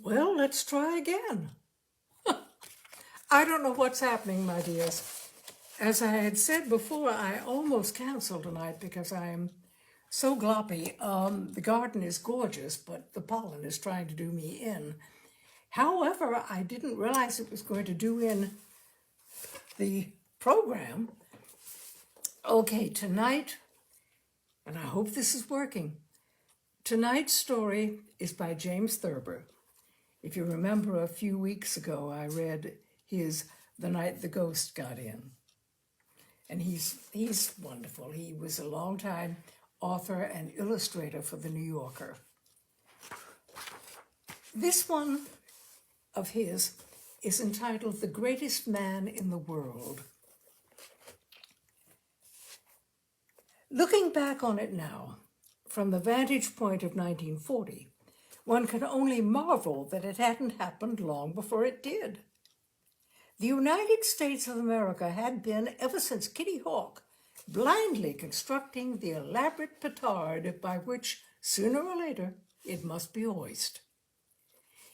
Well, let's try again. I don't know what's happening, my dears. As I had said before, I almost canceled tonight because I am so gloppy. The garden is gorgeous, but the pollen is trying to do me in. However, I didn't realize it was going to do in the program. Okay, tonight, and I hope this is working. Tonight's story is by James Thurber. If you remember, a few weeks ago, I read his The Night the Ghost Got In. And he's wonderful. He was a longtime author and illustrator for The New Yorker. This one of his is entitled The Greatest Man in the World. Looking back on it now, from the vantage point of 1940, one can only marvel that it hadn't happened long before it did. The United States of America had been, ever since Kitty Hawk, blindly constructing the elaborate petard by which, sooner or later, it must be hoist.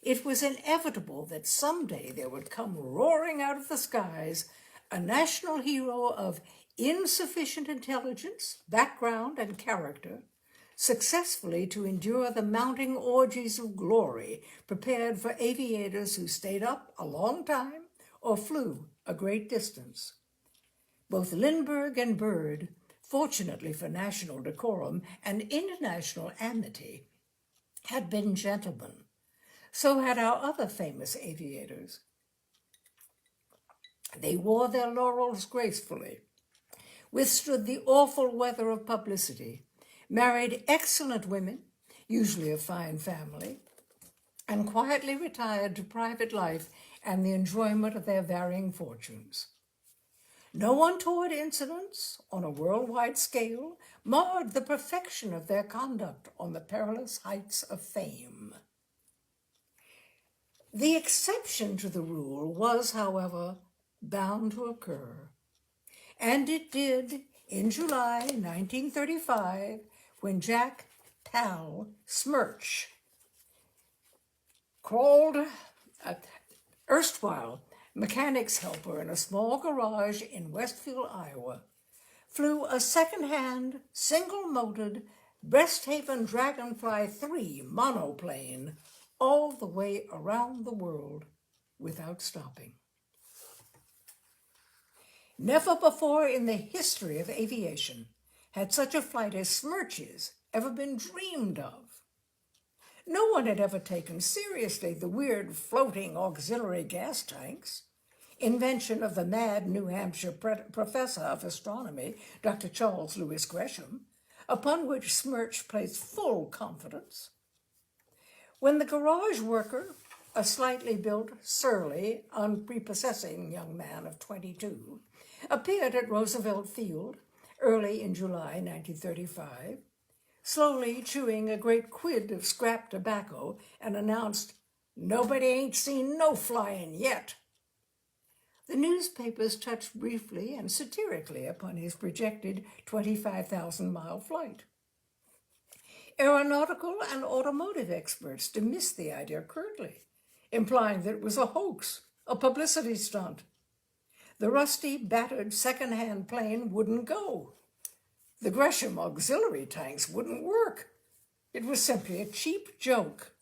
It was inevitable that someday there would come roaring out of the skies a national hero of insufficient intelligence, background, and character, successfully to endure the mounting orgies of glory prepared for aviators who stayed up a long time or flew a great distance. Both Lindbergh and Byrd, fortunately for national decorum and international amity, had been gentlemen. So had our other famous aviators. They wore their laurels gracefully, withstood the awful weather of publicity, married excellent women, usually of fine family, and quietly retired to private life and the enjoyment of their varying fortunes. No untoward incidents on a worldwide scale marred the perfection of their conduct on the perilous heights of fame. The exception to the rule was, however, bound to occur. And it did in July 1935, when Jack Pal Smirch crawled, erstwhile mechanic's helper in a small garage in Westfield, Iowa, flew a second-hand, single-motored Breasthaven Dragonfly 3 monoplane all the way around the world without stopping. Never before in the history of aviation had such a flight as Smirch's ever been dreamed of. No one had ever taken seriously the weird floating auxiliary gas tanks, invention of the mad New Hampshire professor of astronomy, Dr. Charles Lewis Gresham, upon which Smirch placed full confidence. When the garage worker, a slightly built, surly, unprepossessing young man of 22, appeared at Roosevelt Field early in July 1935, slowly chewing a great quid of scrap tobacco, and announced, "Nobody ain't seen no flying yet." The newspapers touched briefly and satirically upon his projected 25,000-mile flight. Aeronautical and automotive experts dismissed the idea curtly, implying that it was a hoax, a publicity stunt. The rusty, battered, second-hand plane wouldn't go. The Gresham auxiliary tanks wouldn't work. It was simply a cheap joke.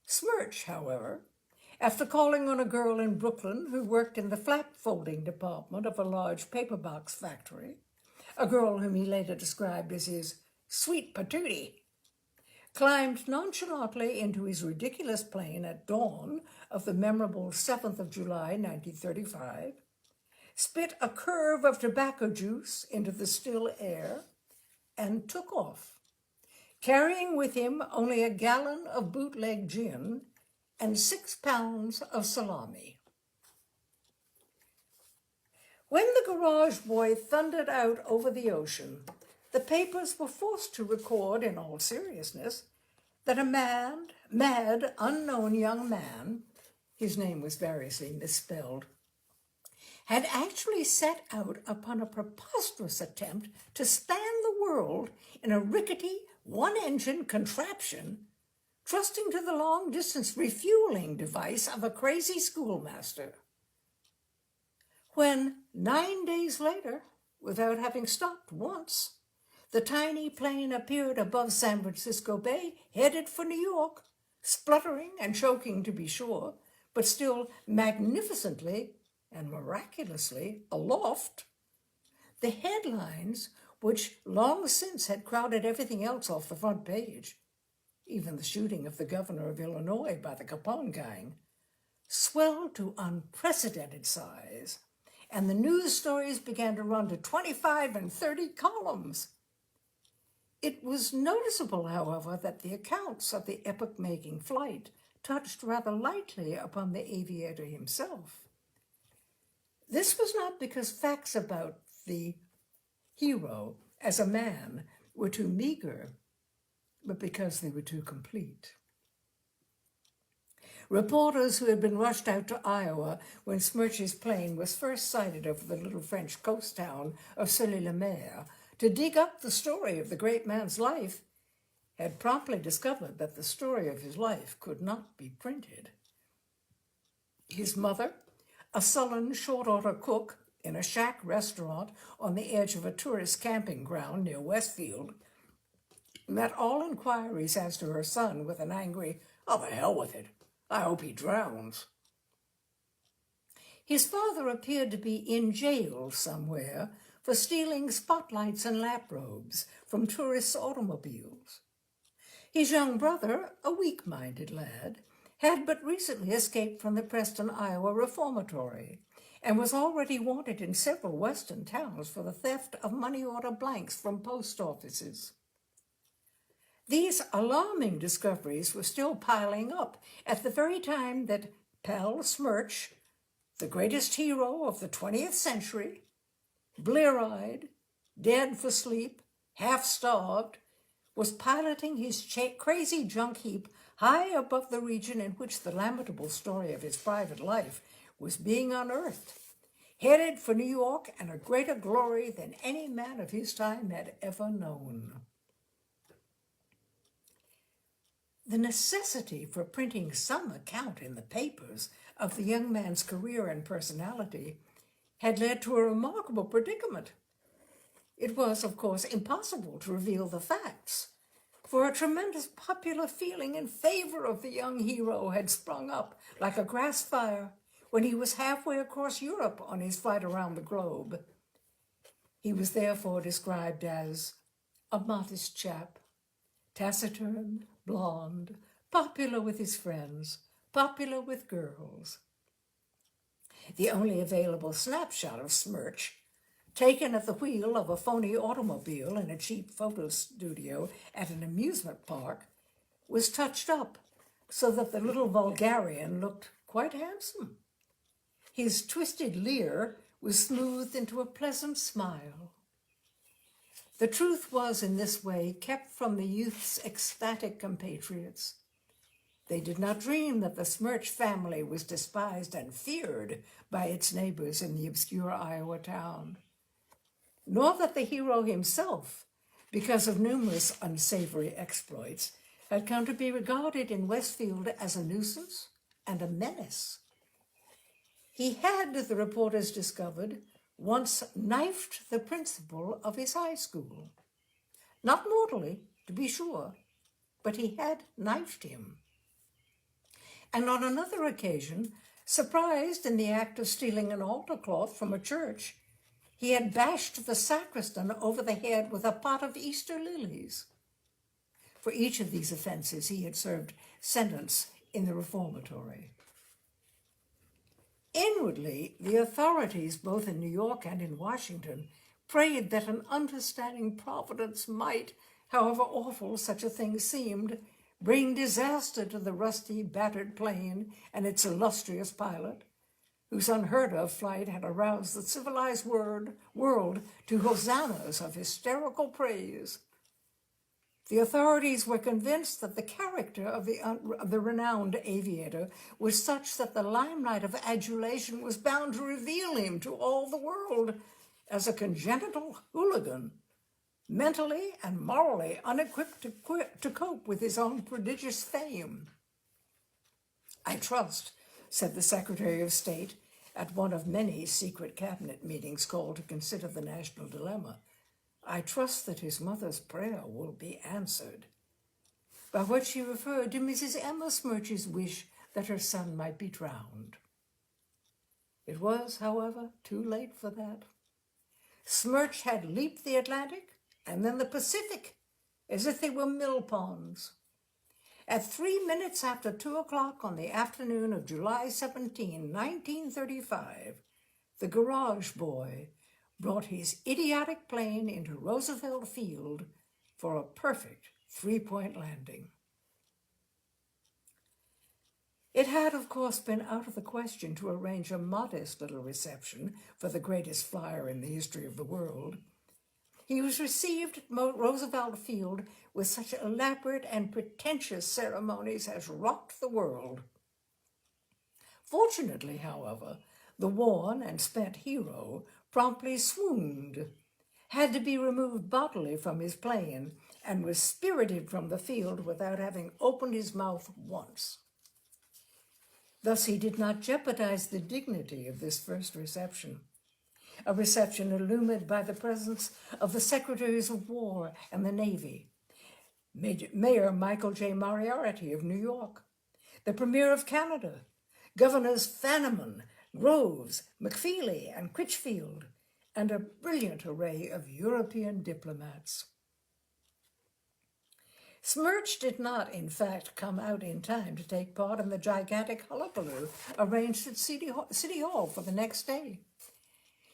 Smirch, however, after calling on a girl in Brooklyn who worked in the flap-folding department of a large paper box factory, a girl whom he later described as his sweet patootie, climbed nonchalantly into his ridiculous plane at dawn of the memorable 7th of July, 1935, spit a curve of tobacco juice into the still air, and took off, carrying with him only a gallon of bootleg gin and 6 pounds of salami. When the garage boy thundered out over the ocean, the papers were forced to record in all seriousness that a mad, unknown young man, his name was variously misspelled, had actually set out upon a preposterous attempt to span the world in a rickety, one-engine contraption trusting to the long-distance refueling device of a crazy schoolmaster. When 9 days later, without having stopped once, the tiny plane appeared above San Francisco Bay, headed for New York, spluttering and choking to be sure, but still magnificently and miraculously aloft, the headlines, which long since had crowded everything else off the front page, even the shooting of the governor of Illinois by the Capone gang, swelled to unprecedented size, and the news stories began to run to 25 and 30 columns. It was noticeable, however, that the accounts of the epoch-making flight touched rather lightly upon the aviator himself. This was not because facts about the hero as a man were too meager, but because they were too complete. Reporters who had been rushed out to Iowa when Smirch's plane was first sighted over the little French coast town of Sully-le-Maire to dig up the story of the great man's life had promptly discovered that the story of his life could not be printed. His mother, a sullen short-order cook in a shack restaurant on the edge of a tourist camping ground near Westfield, met all inquiries as to her son with an angry, "Oh, the hell with it. I hope he drowns." His father appeared to be in jail somewhere for stealing spotlights and lap robes from tourists' automobiles. His young brother, a weak-minded lad, had but recently escaped from the Preston, Iowa reformatory and was already wanted in several western towns for the theft of money order blanks from post offices. These alarming discoveries were still piling up at the very time that Pal Smirch, the greatest hero of the 20th century, blear-eyed, dead for sleep, half-starved, was piloting his crazy junk heap high above the region in which the lamentable story of his private life was being unearthed, headed for New York and a greater glory than any man of his time had ever known. The necessity for printing some account in the papers of the young man's career and personality had led to a remarkable predicament. It was, of course, impossible to reveal the facts, for a tremendous popular feeling in favor of the young hero had sprung up like a grass fire when he was halfway across Europe on his flight around the globe. He was therefore described as a modest chap, taciturn, blonde, popular with his friends, popular with girls. The only available snapshot of Smirch, taken at the wheel of a phony automobile in a cheap photo studio at an amusement park, was touched up so that the little vulgarian looked quite handsome. His twisted leer was smoothed into a pleasant smile. The truth was, in this way, kept from the youth's ecstatic compatriots. They did not dream that the Smirch family was despised and feared by its neighbors in the obscure Iowa town, nor that the hero himself, because of numerous unsavory exploits, had come to be regarded in Westfield as a nuisance and a menace. He had, the reporters discovered, once knifed the principal of his high school. Not mortally, to be sure, but he had knifed him. And on another occasion, surprised in the act of stealing an altar cloth from a church, he had bashed the sacristan over the head with a pot of Easter lilies. For each of these offenses, he had served sentence in the reformatory. Inwardly, the authorities, both in New York and in Washington, prayed that an understanding providence might, however awful such a thing seemed, bring disaster to the rusty, battered plane and its illustrious pilot, whose unheard-of flight had aroused the civilized world to hosannas of hysterical praise. The authorities were convinced that the character of the renowned aviator was such that the limelight of adulation was bound to reveal him to all the world as a congenital hooligan mentally and morally unequipped to cope with his own prodigious fame. "I trust," said the Secretary of State at one of many secret cabinet meetings called to consider the national dilemma, "I trust that his mother's prayer will be answered," by which she referred to Mrs. Emma Smirch's wish that her son might be drowned. It was, however, too late for that. Smirch had leaped the Atlantic and then the Pacific as if they were mill ponds. At 3 minutes after 2 o'clock on the afternoon of July 17, 1935, the garage boy brought his idiotic plane into Roosevelt Field for a perfect three-point landing. It had, of course, been out of the question to arrange a modest little reception for the greatest flyer in the history of the world. He was received at Roosevelt Field with such elaborate and pretentious ceremonies as rocked the world. Fortunately, however, the worn and spent hero promptly swooned, had to be removed bodily from his plane, and was spirited from the field without having opened his mouth once. Thus he did not jeopardize the dignity of this first reception, a reception illumined by the presence of the Secretaries of War and the Navy, Mayor Michael J. Moriarty of New York, the Premier of Canada, Governors Fenneman, Groves, McFeely, and Critchfield, and a brilliant array of European diplomats. Smirch did not, in fact, come out in time to take part in the gigantic hullabaloo arranged at City Hall for the next day.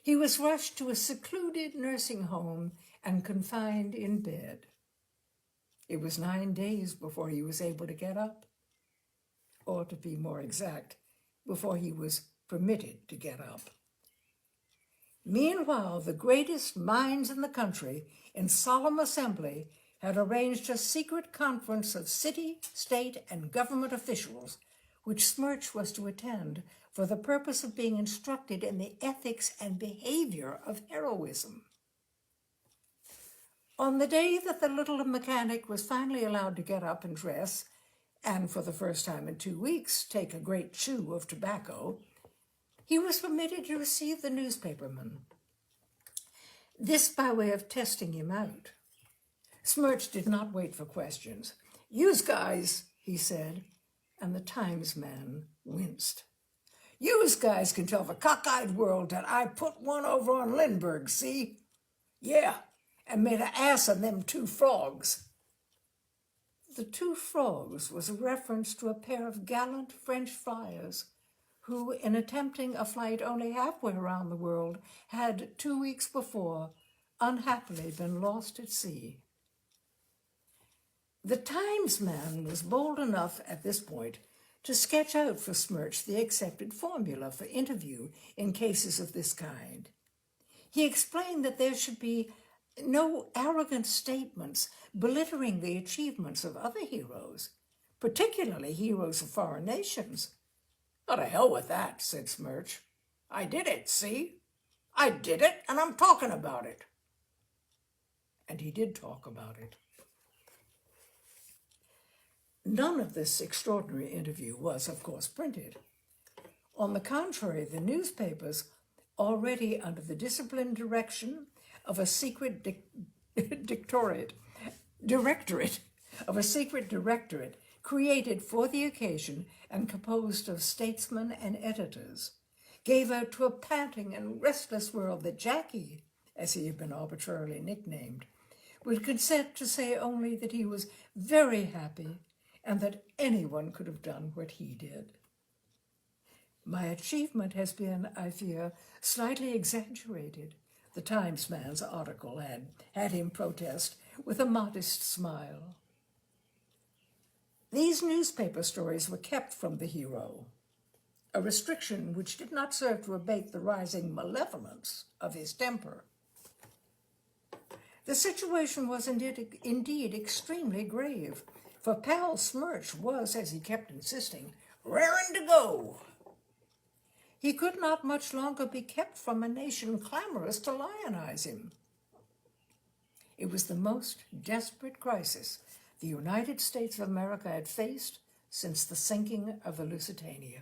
He was rushed to a secluded nursing home and confined in bed. It was 9 days before he was able to get up, or to be more exact, before he was permitted to get up. Meanwhile, the greatest minds in the country, in solemn assembly, had arranged a secret conference of city, state, and government officials, which Smirch was to attend for the purpose of being instructed in the ethics and behavior of heroism. On the day that the little mechanic was finally allowed to get up and dress, and for the first time in 2 weeks take a great chew of tobacco, he was permitted to receive the newspaperman. This by way of testing him out. Smirch did not wait for questions. "Yous guys," he said, and the Times man winced. "Yous guys can tell the cockeyed world that I put one over on Lindbergh, see? Yeah, and made an ass of them 2 frogs. The 2 frogs was a reference to a pair of gallant French flyers who, in attempting a flight only halfway around the world, had 2 weeks before unhappily been lost at sea. The Times man was bold enough at this point to sketch out for Smirch the accepted formula for interview in cases of this kind. He explained that there should be no arrogant statements belittling the achievements of other heroes, particularly heroes of foreign nations. "Oh, to hell with that," said Smirch. "I did it, see? I did it, and I'm talking about it." And he did talk about it. None of this extraordinary interview was, of course, printed. On the contrary, the newspapers, already under the disciplined direction of a secret directorate created for the occasion and composed of statesmen and editors, gave out to a panting and restless world that Jackie, as he had been arbitrarily nicknamed, would consent to say only that he was very happy and that anyone could have done what he did. My achievement has been, I fear, slightly exaggerated, the Times man's article had him protest with a modest smile. These newspaper stories were kept from the hero, a restriction which did not serve to abate the rising malevolence of his temper. The situation was indeed extremely grave, for pal Smirch was, as he kept insisting, raring to go. He could not much longer be kept from a nation clamorous to lionize him. It was the most desperate crisis the United States of America had faced since the sinking of the Lusitania.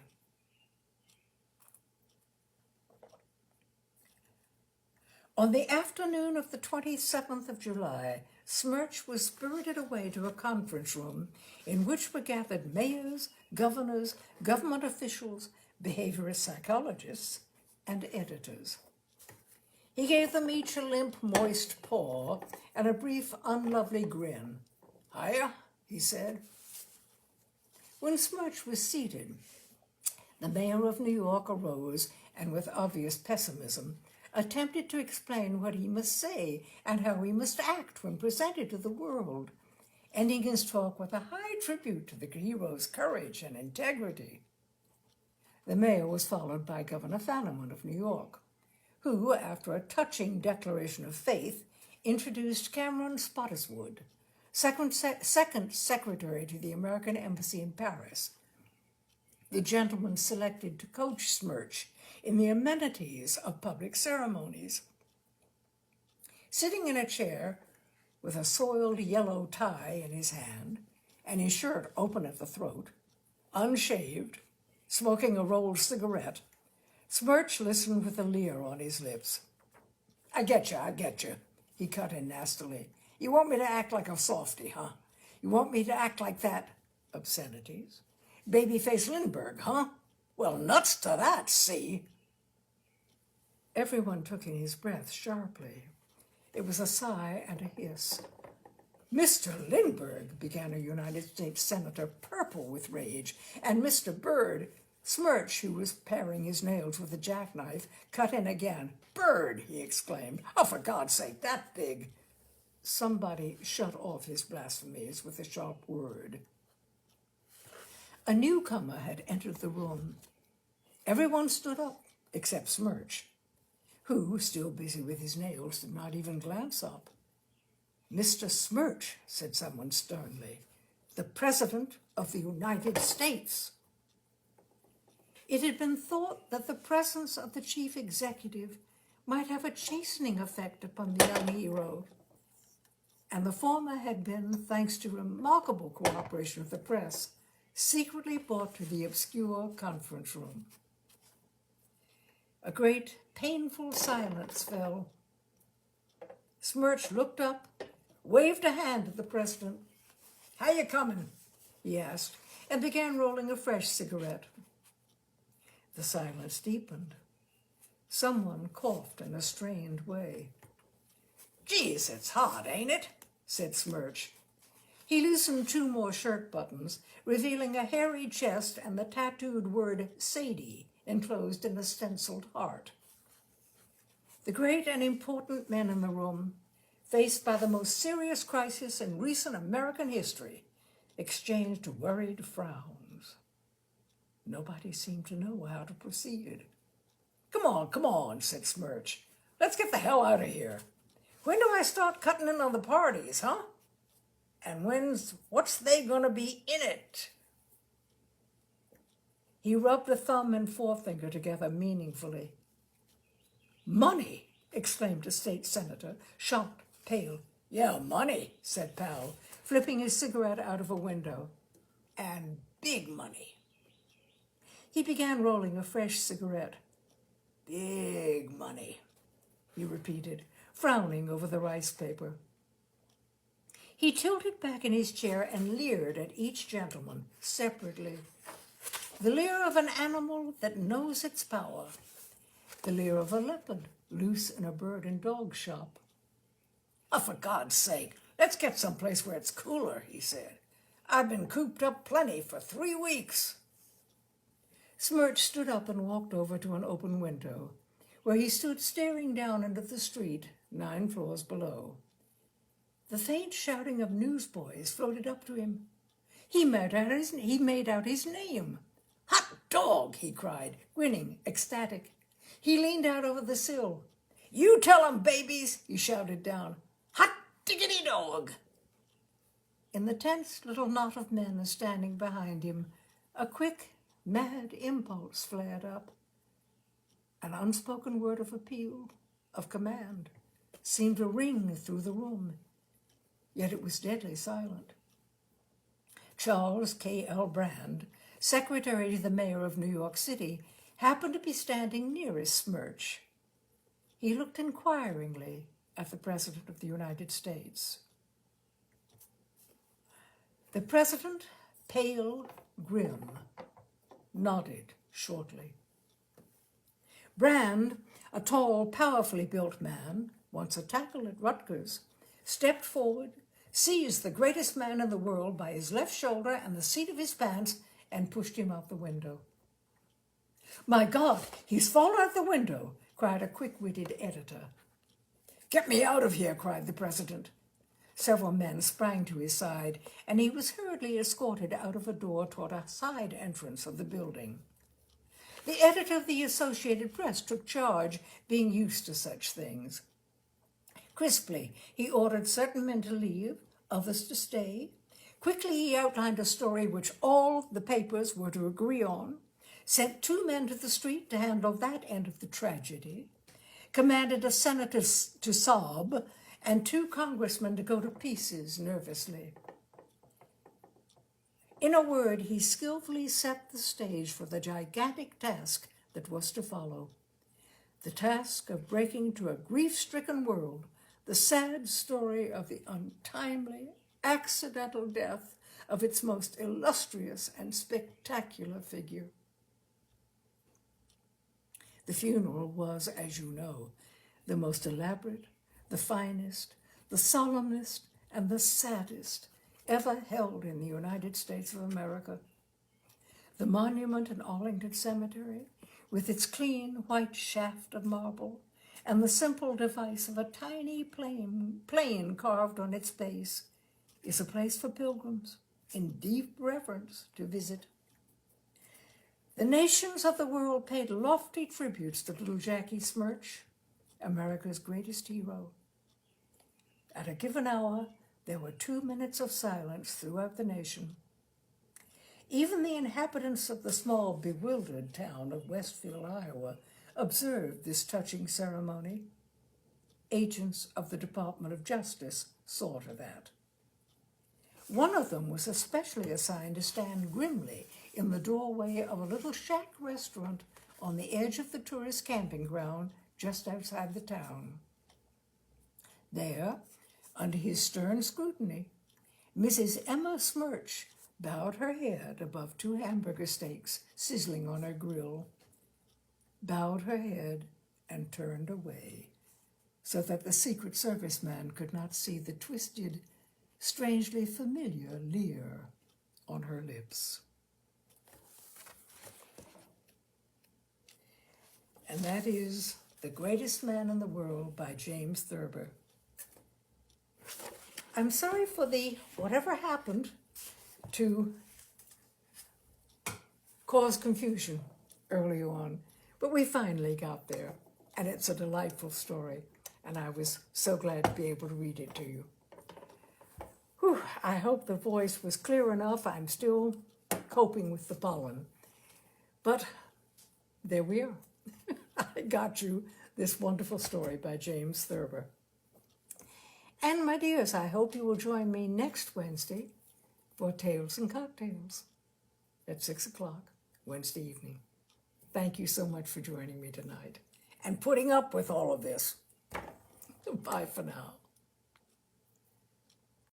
On the afternoon of the 27th of July, Smirch was spirited away to a conference room in which were gathered mayors, governors, government officials, behaviorist psychologists, and editors. He gave them each a limp, moist paw and a brief, unlovely grin. "Hiya," he said. When Smirch was seated, the mayor of New York arose and, with obvious pessimism, attempted to explain what he must say and how he must act when presented to the world, ending his talk with a high tribute to the hero's courage and integrity. The mayor was followed by Governor Fenneman of New York, who, after a touching declaration of faith, introduced Cameron Spottiswoode, second secretary to the American Embassy in Paris, the gentleman selected to coach Smirch in the amenities of public ceremonies. Sitting in a chair with a soiled yellow tie in his hand and his shirt open at the throat, unshaved, smoking a rolled cigarette, Smirch listened with a leer on his lips. I get you, he cut in nastily. "You want me to act like a softy, huh? You want me to act like that," obscenities, "babyface Lindbergh, huh? Well, nuts to that, see?" Everyone took in his breath sharply. It was a sigh and a hiss. "Mr. Lindbergh," began a United States senator, purple with rage, and Mr. Byrd, Smirch, who was paring his nails with a jackknife, cut in again. "Byrd," he exclaimed. "Oh, for God's sake, that big—" Somebody shut off his blasphemies with a sharp word. A newcomer had entered the room. Everyone stood up, except Smirch, who, still busy with his nails, did not even glance up. "Mr. Smirch," said someone sternly, "the President of the United States." It had been thought that the presence of the chief executive might have a chastening effect upon the young hero, and the former had been, thanks to remarkable cooperation of the press, secretly brought to the obscure conference room. A great, painful silence fell. Smirch looked up, waved a hand at the president. "How you coming?" he asked, and began rolling a fresh cigarette. The silence deepened. Someone coughed in a strained way. "Geez, it's hot, ain't it?" said Smirch. He loosened 2 more shirt buttons, revealing a hairy chest and the tattooed word Sadie enclosed in a stenciled heart. The great and important men in the room, faced by the most serious crisis in recent American history, exchanged worried frowns. Nobody seemed to know how to proceed. Come on, said Smirch. "Let's get the hell out of here. When do I start cutting in on the parties, huh? And what's they gonna be in it?" He rubbed a thumb and forefinger together meaningfully. "Money!" exclaimed a state senator, shocked, pale. "Yeah, money," said Powell, flipping his cigarette out of a window. "And big money." He began rolling a fresh cigarette. "Big money," he repeated, frowning over the rice paper. He tilted back in his chair and leered at each gentleman separately. The leer of an animal that knows its power. The leer of a leopard loose in a bird and dog shop. "Oh, for God's sake, let's get someplace where it's cooler," he said. "I've been cooped up plenty for 3 weeks. Smirch stood up and walked over to an open window, where he stood staring down into the street 9 floors below. The faint shouting of newsboys floated up to him. He made out his name. "Hot dog!" he cried, grinning, ecstatic. He leaned out over the sill. "You tell 'em, babies!" he shouted down. "Hot diggity dog!" In the tense little knot of men standing behind him, a quick, mad impulse flared up. An unspoken word of appeal, of command. seemed to ring through the room, yet it was deadly silent. Charles K.L. Brand, secretary to the mayor of New York City, happened to be standing nearest Smirch. He looked inquiringly at the President of the United States. The President, pale, grim, nodded shortly. Brand, a tall, powerfully built man, once a tackle at Rutgers, stepped forward, seized the greatest man in the world by his left shoulder and the seat of his pants, and pushed him out the window. "My God, he's fallen out the window," cried a quick-witted editor. "Get me out of here," cried the president. Several men sprang to his side, and he was hurriedly escorted out of a door toward a side entrance of the building. The editor of the Associated Press took charge, being used to such things. Crisply, he ordered certain men to leave, others to stay. Quickly, he outlined a story which all the papers were to agree on, sent 2 men to the street to handle that end of the tragedy, commanded a senator to sob, and 2 congressmen to go to pieces nervously. In a word, he skillfully set the stage for the gigantic task that was to follow. The task of breaking to a grief-stricken world the sad story of the untimely, accidental death of its most illustrious and spectacular figure. The funeral was, as you know, the most elaborate, the finest, the solemnest, and the saddest ever held in the United States of America. The monument in Arlington Cemetery, with its clean white shaft of marble, and the simple device of a tiny plane carved on its base, is a place for pilgrims in deep reverence to visit. The nations of the world paid lofty tributes to little Jackie Smirch, America's greatest hero. At a given hour, there were 2 minutes of silence throughout the nation. Even the inhabitants of the small, bewildered town of Westfield, Iowa, observed this touching ceremony. Agents of the Department of Justice saw to that. One of them was especially assigned to stand grimly in the doorway of a little shack restaurant on the edge of the tourist camping ground just outside the town. There, under his stern scrutiny, Mrs. Emma Smirch bowed her head above 2 hamburger steaks sizzling on her grill, bowed her head and turned away so that the Secret Service man could not see the twisted, strangely familiar leer on her lips. And that is The Greatest Man in the World by James Thurber. I'm sorry for whatever happened to cause confusion early on, but we finally got there, and it's a delightful story, and I was so glad to be able to read it to you. Whew, I hope the voice was clear enough. I'm still coping with the pollen, but there we are. I got you this wonderful story by James Thurber. And my dears, I hope you will join me next Wednesday for Tales and Cocktails at 6 o'clock Wednesday evening. Thank you so much for joining me tonight and putting up with all of this. Bye for now.